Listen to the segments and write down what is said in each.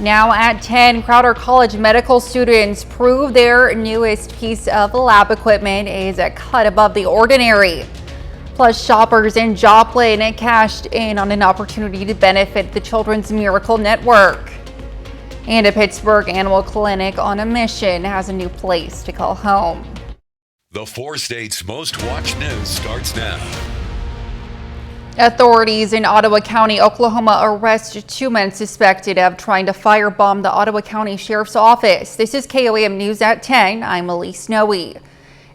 Now at 10, Crowder College medical students prove their newest piece of lab equipment is a cut above the ordinary. Plus, shoppers in Joplin cashed in on an opportunity to benefit the Children's Miracle Network. And a Pittsburgh animal clinic on a mission has a new place to call home. The 4 states' most watched news starts now. Authorities in Ottawa County, Oklahoma arrest 2 men suspected of trying to firebomb the Ottawa County Sheriff's Office. This is KOAM News at 10. I'm Elise Snowy.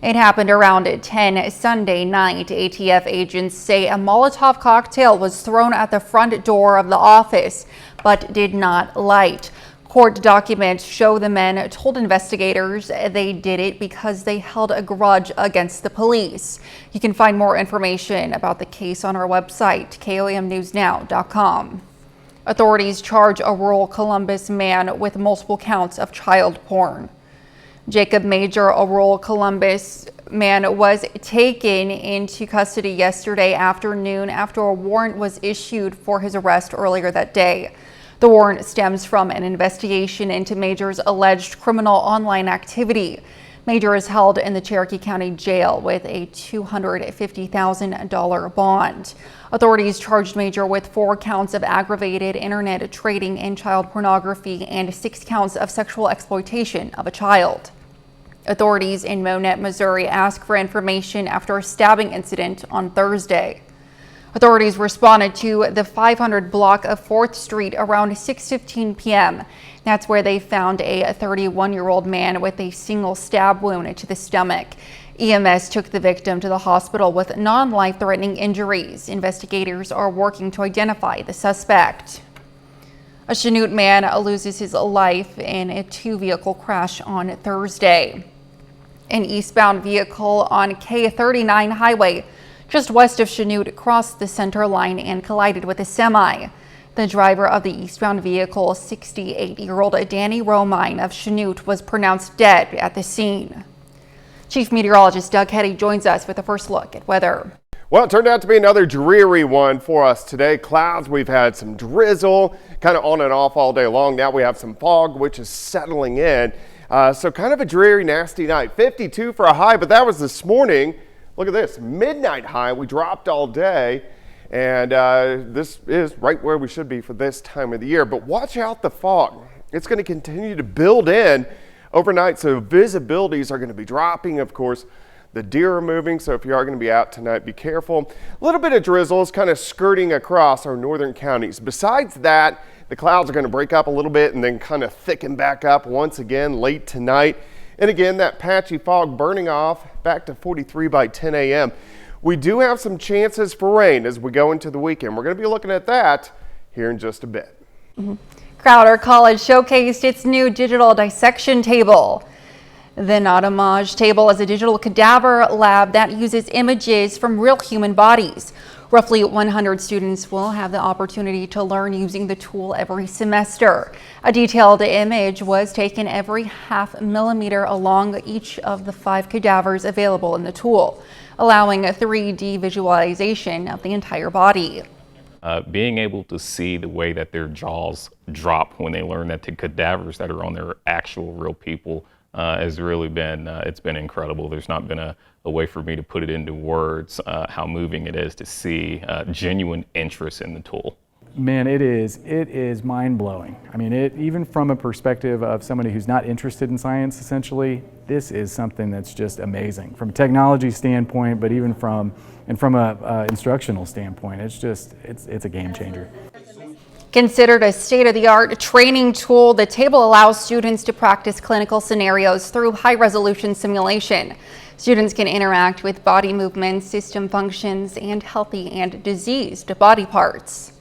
It happened around 10 Sunday night. ATF agents say a Molotov cocktail was thrown at the front door of the office, but did not light. Court documents show the men told investigators they did it because they held a grudge against the police. You can find more information about the case on our website, KOAMnewsnow.com. Authorities charge a rural Columbus man with multiple counts of child porn. Jacob Major, a rural Columbus man, was taken into custody yesterday afternoon after a warrant was issued for his arrest earlier that day. The warrant stems from an investigation into Major's alleged criminal online activity. Major is held in the Cherokee County Jail with a $250,000 bond. Authorities charged Major with 4 counts of aggravated internet trading in child pornography and 6 counts of sexual exploitation of a child. Authorities in Monett, Missouri asked for information after a stabbing incident on Thursday. Authorities responded to the 500 block of 4th Street around 6:15 p.m. That's where they found a 31-year-old man with a single stab wound to the stomach. EMS took the victim to the hospital with non-life-threatening injuries. Investigators are working to identify the suspect. A Chanute man loses his life in a 2-vehicle crash on Thursday. An eastbound vehicle on K39 highway just west of Chanute crossed the center line and collided with a semi. The driver of the eastbound vehicle, 68-year-old Danny Romine of Chanute, was pronounced dead at the scene. Chief Meteorologist Doug Hetty joins us with a first look at weather. Well, it turned out to be another dreary one for us today. Clouds, we've had some drizzle, kind of on and off all day long. Now we have some fog, which is settling in. So kind of a dreary, nasty night. 52 for a high, but that was this morning. Look at this, midnight high. We dropped all day, and this is right where we should be for this time of the year. But watch out the fog. It's going to continue to build in overnight, so visibilities are going to be dropping. Of course, the deer are moving, so if you are going to be out tonight, be careful. A little bit of drizzle is kind of skirting across our northern counties. Besides that, the clouds are going to break up a little bit and then kind of thicken back up once again late tonight. And again, that patchy fog burning off back to 43 by 10 a.m. We do have some chances for rain as we go into the weekend. We're going to be looking at that here in just a bit. Crowder College showcased its new digital dissection table. The Nautimage table is a digital cadaver lab that uses images from real human bodies. Roughly 100 students will have the opportunity to learn using the tool every semester. A detailed image was taken every ½ millimeter along each of the 5 cadavers available in the tool, allowing a 3D visualization of the entire body. Being able to see the way that their jaws drop when they learn that the cadavers that are on their actual real people has really been, it's been incredible. There's not been a way for me to put it into words how moving it is to see genuine interest in the tool. Man, it is mind-blowing. I mean, even from a perspective of somebody who's not interested in science, essentially, this is something that's just amazing from a technology standpoint, but even from a instructional standpoint. It's a game changer. Considered a state-of-the-art training tool, the table allows students to practice clinical scenarios through high-resolution simulation. Students can interact with body movements, system functions, and healthy and diseased body parts.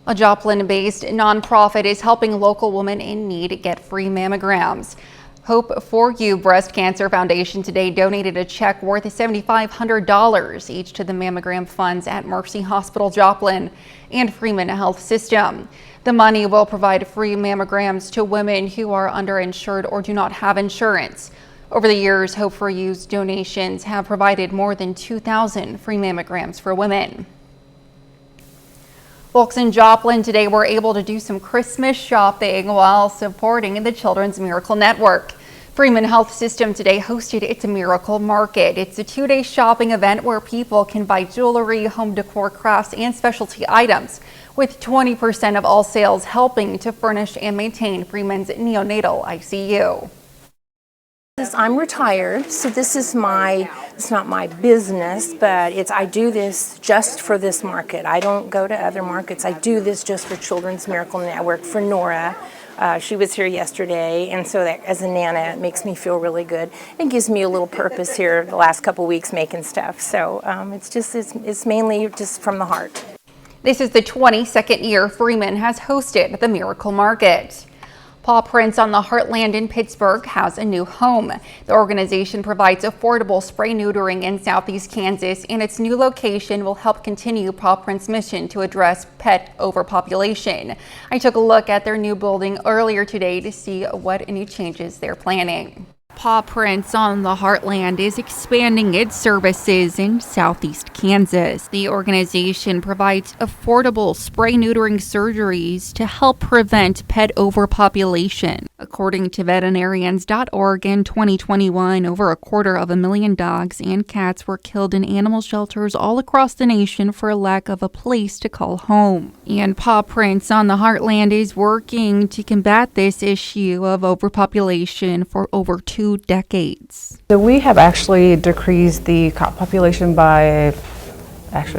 A Joplin-based nonprofit is helping local women in need get free mammograms. Hope For You Breast Cancer Foundation today donated a check worth $7,500 each to the mammogram funds at Mercy Hospital Joplin and Freeman Health System. The money will provide free mammograms to women who are underinsured or do not have insurance. Over the years, Hope For You's donations have provided more than 2,000 free mammograms for women. Folks in Joplin today were able to do some Christmas shopping while supporting the Children's Miracle Network. Freeman Health System today hosted its Miracle Market. It's a two-day shopping event where people can buy jewelry, home decor, crafts, and specialty items, with 20% of all sales helping to furnish and maintain Freeman's neonatal ICU. I'm retired, so this is it's not my business, but I do this just for this market. I don't go to other markets. I do this just for Children's Miracle Network, for Nora. She was here yesterday, and so that as a Nana, it makes me feel really good. It gives me a little purpose here the last couple weeks making stuff. So it's mainly just from the heart. This is the 22nd year Freeman has hosted the Miracle Market. Paw Prints on the Heartland in Pittsburgh has a new home. The organization provides affordable spray neutering in Southeast Kansas, and its new location will help continue Paw Prints' mission to address pet overpopulation. I took a look at their new building earlier today to see what new changes they're planning. Paw Prints on the Heartland is expanding its services in Southeast Kansas. The organization provides affordable spray neutering surgeries to help prevent pet overpopulation. According to veterinarians.org, in 2021, over 250,000 dogs and cats were killed in animal shelters all across the nation for a lack of a place to call home. And Paw Prints on the Heartland is working to combat this issue of overpopulation for over 2 decades. So we have actually decreased the cat population by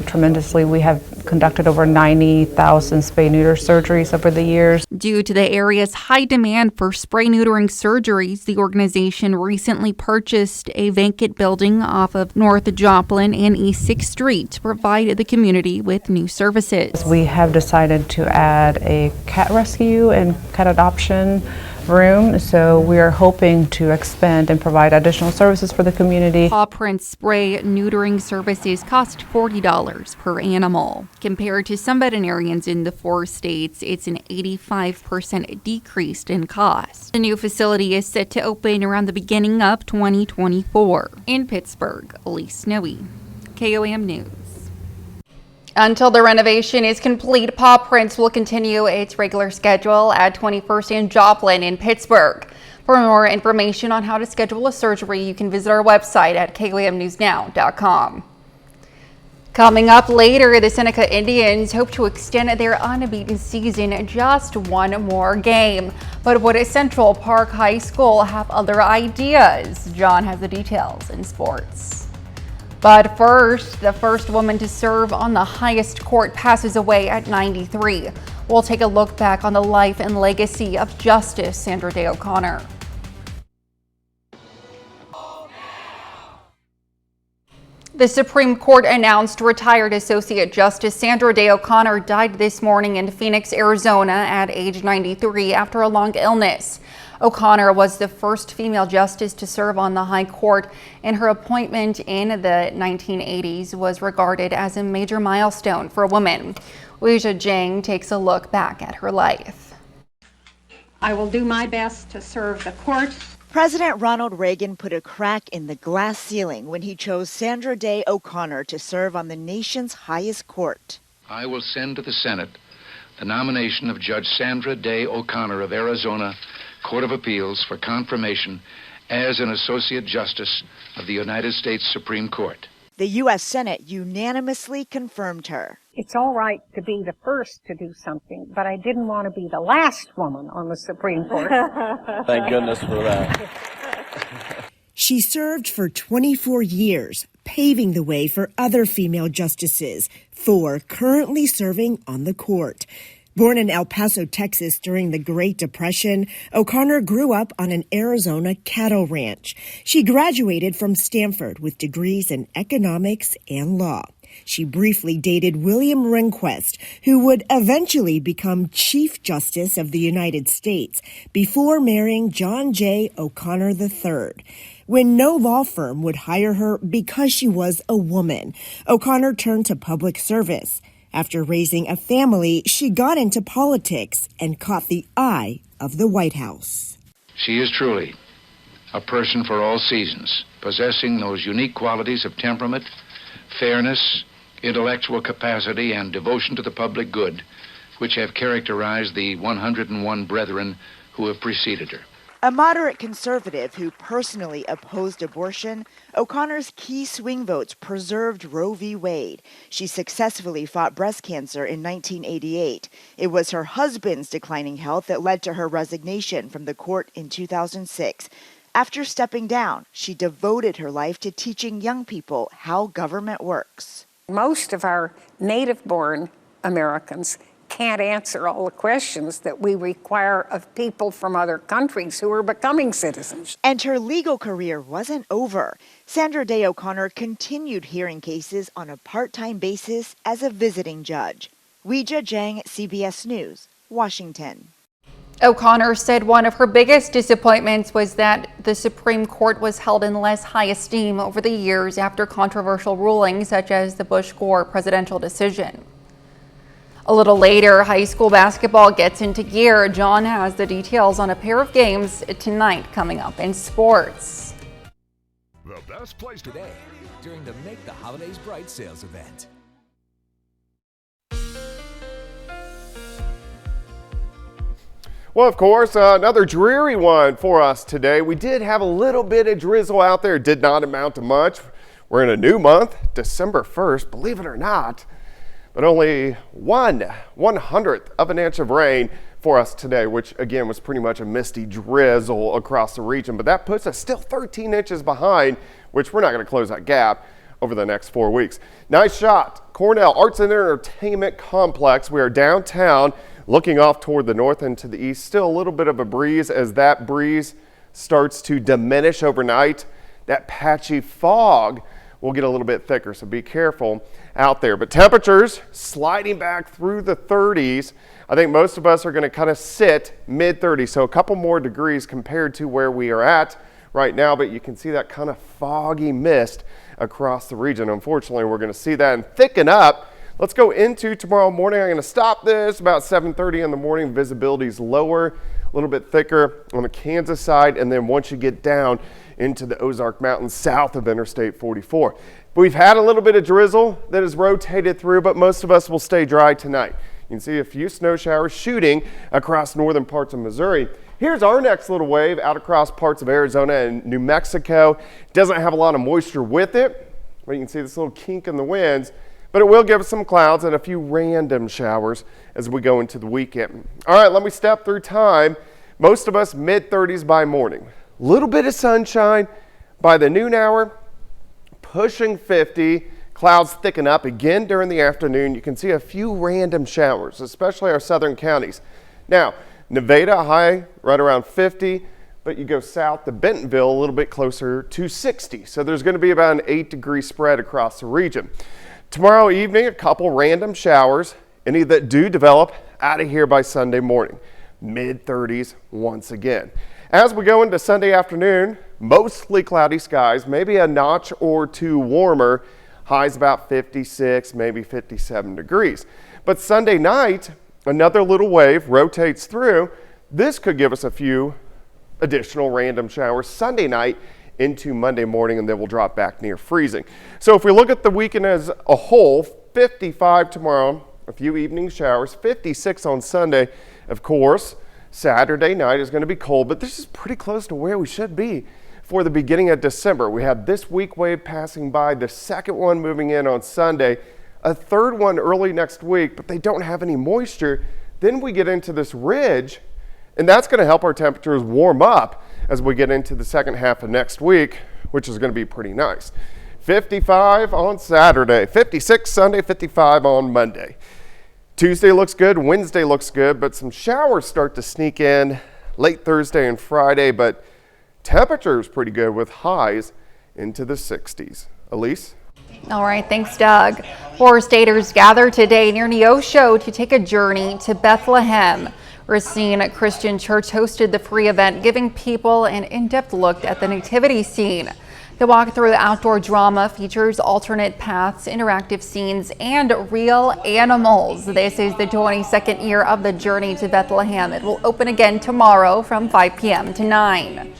tremendously. We have conducted over 90,000 spay-neuter surgeries over the years. Due to the area's high demand for spray neutering surgeries, the organization recently purchased a vacant building off of North Joplin and East 6th Street to provide the community with new services. We have decided to add a cat rescue and cat adoption room, so we are hoping to expand and provide additional services for the community. Paw Prints spray neutering services cost $40 per animal. Compared to some veterinarians in the 4 states, it's an 85% decrease in cost. The new facility is set to open around the beginning of 2024. In Pittsburgh, Elise Snowy, KOAM News. Until the renovation is complete, Paw Prints will continue its regular schedule at 21st and Joplin in Pittsburgh. For more information on how to schedule a surgery, you can visit our website at KOAMnewsnow.com. Coming up later, the Seneca Indians hope to extend their unbeaten season just one more game. But would Central Park High School have other ideas? John has the details in sports. But first, the first woman to serve on the highest court passes away at 93. We'll take a look back on the life and legacy of Justice Sandra Day O'Connor. The Supreme Court announced retired Associate Justice Sandra Day O'Connor died this morning in Phoenix, Arizona at age 93 after a long illness. O'Connor was the first female justice to serve on the high court, and her appointment in the 1980s was regarded as a major milestone for a woman. Weijia Jiang takes a look back at her life. I will do my best to serve the court. President Ronald Reagan put a crack in the glass ceiling when he chose Sandra Day O'Connor to serve on the nation's highest court. I will send to the Senate the nomination of Judge Sandra Day O'Connor of Arizona Court of Appeals for confirmation as an Associate Justice of the United States Supreme Court. The U.S. Senate unanimously confirmed her. It's all right to be the first to do something, but I didn't want to be the last woman on the Supreme Court. Thank goodness for that. She served for 24 years, paving the way for other female justices, 4 currently serving on the court. Born in El Paso, Texas during the Great Depression, O'Connor grew up on an Arizona cattle ranch. She graduated from Stanford with degrees in economics and law. She briefly dated William Rehnquist, who would eventually become Chief Justice of the United States, before marrying John J. O'Connor III. When no law firm would hire her because she was a woman, O'Connor turned to public service. After raising a family, she got into politics and caught the eye of the White House. She is truly a person for all seasons, possessing those unique qualities of temperament, fairness, intellectual capacity, and devotion to the public good, which have characterized the 101 brethren who have preceded her. A moderate conservative who personally opposed abortion, O'Connor's key swing votes preserved Roe v. Wade. She successfully fought breast cancer in 1988. It was her husband's declining health that led to her resignation from the court in 2006. After stepping down, she devoted her life to teaching young people how government works. Most of our native-born Americans can't answer all the questions that we require of people from other countries who are becoming citizens. And her legal career wasn't over. Sandra Day O'Connor continued hearing cases on a part-time basis as a visiting judge. Weijia Zhang, CBS News, Washington. O'Connor said one of her biggest disappointments was that the Supreme Court was held in less high esteem over the years after controversial rulings such as the Bush-Gore presidential decision. A little later, high school basketball gets into gear. John has the details on a pair of games tonight coming up in sports. The best place today during the Make the Holidays Bright sales event. Well, of course, another dreary one for us today. We did have a little bit of drizzle out there. It did not amount to much. We're in a new month, December 1st, believe it or not. But only 1/100th of an inch of rain for us today, which again was pretty much a misty drizzle across the region. But that puts us still 13 inches behind, which we're not going to close that gap over the next 4 weeks. Nice shot. Cornell Arts and Entertainment Complex. We are downtown looking off toward the north and to the east. Still a little bit of a breeze as that breeze starts to diminish overnight. That patchy fog will get a little bit thicker, so be careful out there. But temperatures sliding back through the 30s. I think most of us are going to kind of sit mid-30s, so a couple more degrees compared to where we are at right now, but you can see that kind of foggy mist across the region. Unfortunately, we're going to see that and thicken up. Let's go into tomorrow morning. I'm going to stop this about 7:30 in the morning. Visibility is lower, a little bit thicker on the Kansas side, and then once you get down into the Ozark Mountains south of Interstate 44. We've had a little bit of drizzle that has rotated through, but most of us will stay dry tonight. You can see a few snow showers shooting across northern parts of Missouri. Here's our next little wave out across parts of Arizona and New Mexico. Doesn't have a lot of moisture with it, but you can see this little kink in the winds, but it will give us some clouds and a few random showers as we go into the weekend. All right, let me step through time. Most of us mid-30s by morning. Little bit of sunshine by the noon hour, pushing 50. Clouds thicken up again during the afternoon. You can see a few random showers, especially our southern counties. Now, Nevada high right around 50, but you go south to Bentonville a little bit closer to 60. So there's going to be about an 8-degree spread across the region. Tomorrow evening, a couple random showers. Any that do develop out of here by Sunday morning. Mid-30s once again. As we go into Sunday afternoon, mostly cloudy skies, maybe a notch or two warmer, highs about 56, maybe 57 degrees. But Sunday night, another little wave rotates through. This could give us a few additional random showers Sunday night into Monday morning, and then we'll drop back near freezing. So if we look at the weekend as a whole, 55 tomorrow, a few evening showers, 56 on Sunday, of course. Saturday night is going to be cold, but this is pretty close to where we should be for the beginning of December. We have this weak wave passing by, the second one moving in on Sunday, a third one early next week, but they don't have any moisture. Then we get into this ridge, and that's going to help our temperatures warm up as we get into the second half of next week, which is going to be pretty nice. 55 on Saturday, 56 Sunday, 55 on Monday. Tuesday looks good, Wednesday looks good, but some showers start to sneak in late Thursday and Friday, but temperatures pretty good with highs into the 60s. Elise? All right, thanks, Doug. Forest Staters gather today near Neosho to take a journey to Bethlehem. Racine Christian Church hosted the free event, giving people an in-depth look at the nativity scene. The walk through outdoor drama features alternate paths, interactive scenes, and real animals. This is the 22nd year of the Journey to Bethlehem. It will open again tomorrow from 5 p.m. to 9.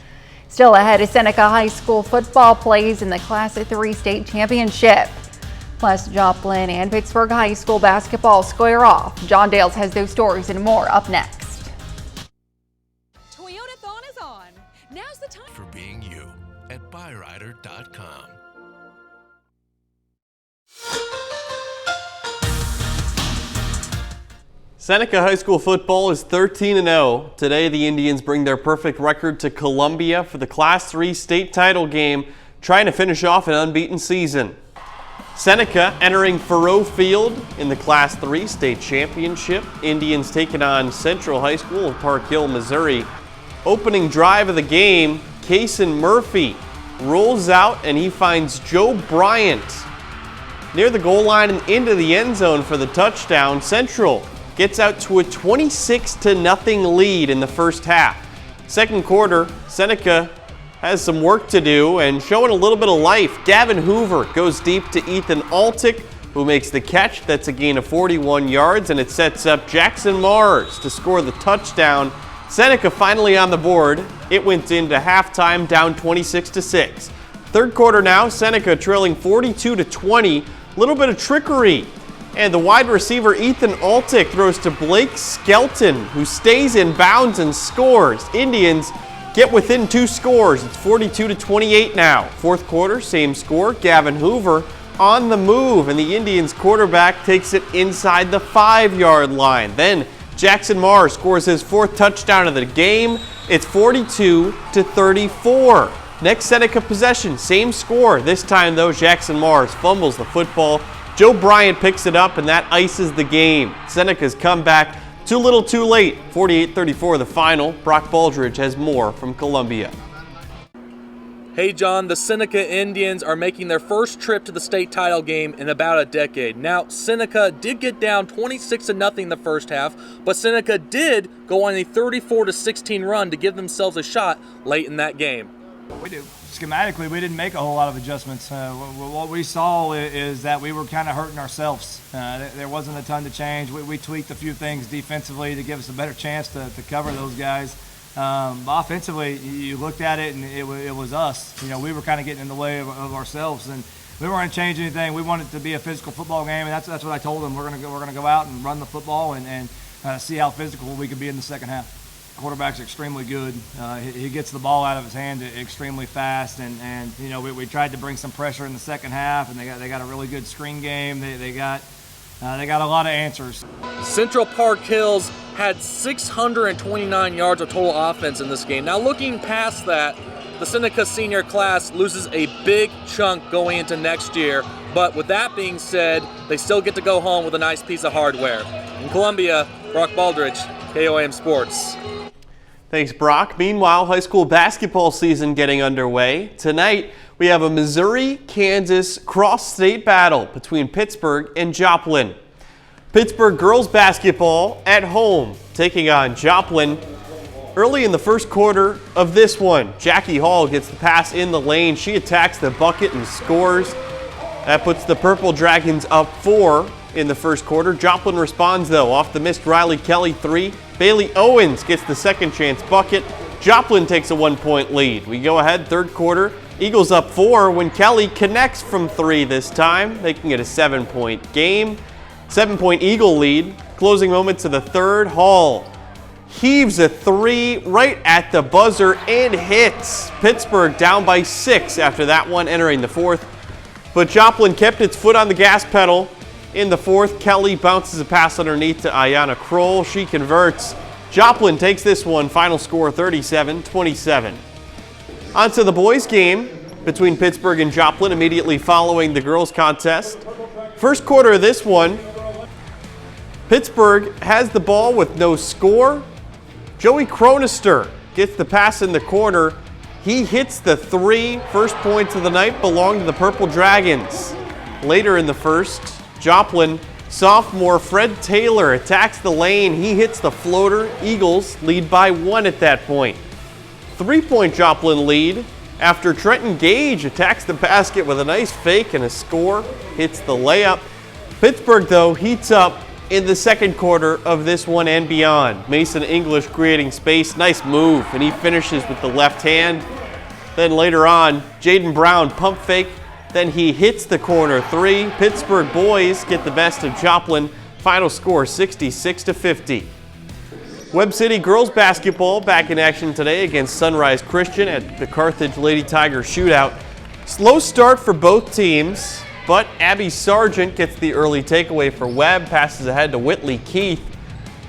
Still ahead, Seneca High School football plays in the Class 3 state championship. Plus, Joplin and Pittsburgh High School basketball square off. John Dales has those stories and more up next. Toyotathon is on. Now's the time For being you at buyrider.com. Seneca High School football is 13-0. Today, the Indians bring their perfect record to Columbia for the Class 3 state title game, trying to finish off an unbeaten season. Seneca entering Faroe Field in the Class 3 state championship. Indians taking on Central High School of Park Hill, Missouri. Opening drive of the game, Kason Murphy rolls out and he finds Joe Bryant near the goal line and into the end zone for the touchdown. Central gets out to a 26-0 lead in the first half. Second quarter, Seneca has some work to do and showing a little bit of life. Gavin Hoover goes deep to Ethan Altick, who makes the catch. That's a gain of 41 yards, and it sets up Jackson Mars to score the touchdown. Seneca finally on the board. It went into halftime down 26-6. Third quarter now, Seneca trailing 42-20. A little bit of trickery. And the wide receiver Ethan Altick throws to Blake Skelton, who stays in bounds and scores. Indians get within 2 scores. It's 42-28 now. Fourth quarter, same score. Gavin Hoover on the move, and the Indians quarterback takes it inside the 5-yard line. Then Jackson Mars scores his 4th touchdown of the game. It's 42-34. Next Seneca possession, same score. This time, though, Jackson Mars fumbles the football. Joe Bryant picks it up, and that ices the game. Seneca's come back too little too late. 48-34 the final. Brock Baldridge has more from Columbia. Hey John, the Seneca Indians are making their first trip to the state title game in about a decade. Now, Seneca did get down 26-0 in the first half, but Seneca did go on a 34-16 run to give themselves a shot late in that game. We do. Schematically, we didn't make a whole lot of adjustments. What we saw is that we were kind of hurting ourselves. There wasn't a ton to change. We tweaked a few things defensively to give us a better chance to cover those guys. Offensively, you looked at it and it was us. You know, we were kind of getting in the way of ourselves, and we weren't going to change anything. We wanted it to be a physical football game, and that's what I told them. We're going to go out and run the football and see how physical we can be in the second half. Quarterback's extremely good. He gets the ball out of his hand extremely fast, and you know we tried to bring some pressure in the second half, and they got a really good screen game. They got a lot of answers. Central Park Hills had 629 yards of total offense in this game. Now looking past that, the Seneca senior class loses a big chunk going into next year, but with that being said, they still get to go home with a nice piece of hardware. In Columbia, Brock Baldridge, KOAM Sports. Thanks, Brock. Meanwhile, high school basketball season getting underway. Tonight, we have a Missouri-Kansas cross-state battle between Pittsburgh and Joplin. Pittsburgh girls basketball at home taking on Joplin. Early in the first quarter of this one, Jackie Hall gets the pass in the lane. She attacks the bucket and scores. That puts the Purple Dragons up 4 in the first quarter. Joplin responds, though, off the missed Riley Kelly 3. Bailey Owens gets the second chance bucket. Joplin takes a 1-point lead. We go ahead, third quarter. Eagles up 4 when Kelly connects from 3 this time, making it a 7-point game. 7-point Eagle lead. Closing moments of the third. Hall heaves a 3 right at the buzzer and hits. Pittsburgh down by 6 after that one, entering the fourth. But Joplin kept its foot on the gas pedal. In the fourth, Kelly bounces a pass underneath to Ayanna Kroll. She converts. Joplin takes this one. Final score 37-27. On to the boys' game between Pittsburgh and Joplin immediately following the girls' contest. First quarter of this one, Pittsburgh has the ball with no score. Joey Cronister gets the pass in the corner. He hits the 3. First points of the night belong to the Purple Dragons. Later in the first, Joplin sophomore Fred Taylor attacks the lane. He hits the floater. Eagles lead by 1 at that point. 3-point Joplin lead after Trenton Gage attacks the basket with a nice fake and a score. Hits the layup. Pittsburgh, though, heats up in the second quarter of this one and beyond. Mason English creating space. Nice move, and he finishes with the left hand. Then later on, Jaden Brown pump fake Then he hits the corner three. Pittsburgh boys get the best of Joplin. Final score 66-50. Webb City girls basketball back in action today against Sunrise Christian at the Carthage Lady Tiger shootout. Slow start for both teams, but Abby Sargent gets the early takeaway for Webb, passes ahead to Whitley Keith.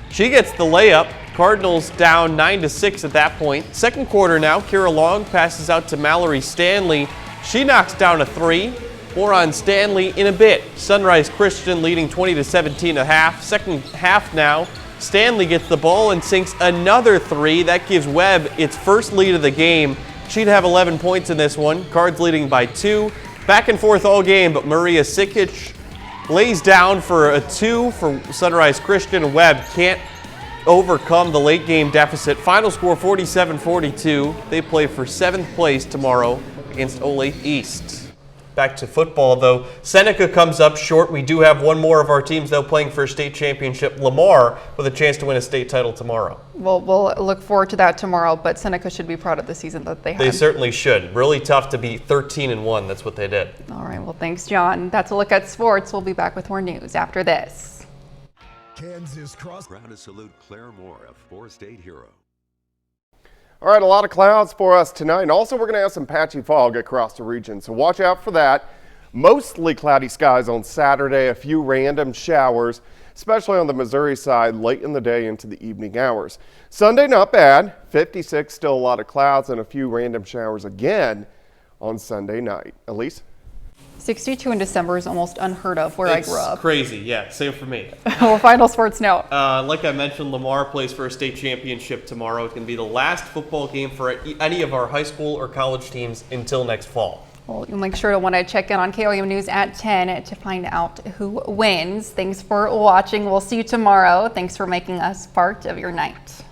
She gets the layup. Cardinals down 9-6 at that point. Second quarter now, Kira Long passes out to Mallory Stanley. She knocks down a three. More on Stanley in a bit. Sunrise Christian leading 20-17 a half. Second half now. Stanley gets the ball and sinks another three. That gives Webb its first lead of the game. She'd have 11 points in this one. Cards leading by 2. Back and forth all game, but Maria Sikic lays down for a 2 for Sunrise Christian. Webb can't overcome the late game deficit. Final score 47-42. They play for 7th place tomorrow against Olathe East. Back to football, though. Seneca comes up short. We do have one more of our teams, though, playing for a state championship. Lamar with a chance to win a state title tomorrow. Well, we'll look forward to that tomorrow, but Seneca should be proud of the season that they had. They certainly should. Really tough to be 13-1. That's what they did. All right, well, thanks, John. That's a look at sports. We'll be back with more news after this. Kansas Cross. Proud to salute Claire Moore, a 4-state hero. All right, a lot of clouds for us tonight. And also, we're going to have some patchy fog across the region, so watch out for that. Mostly cloudy skies on Saturday, a few random showers, especially on the Missouri side late in the day into the evening hours. Sunday, not bad. 56, still a lot of clouds and a few random showers again on Sunday night. Elise? 62 in December is almost unheard of where I grew up. It's crazy, yeah, same for me. Well, final sports now. Like I mentioned, Lamar plays for a state championship tomorrow. It's going to be the last football game for any of our high school or college teams until next fall. Well, you'll make sure to want to check in on KOAM News at 10 to find out who wins. Thanks for watching. We'll see you tomorrow. Thanks for making us part of your night.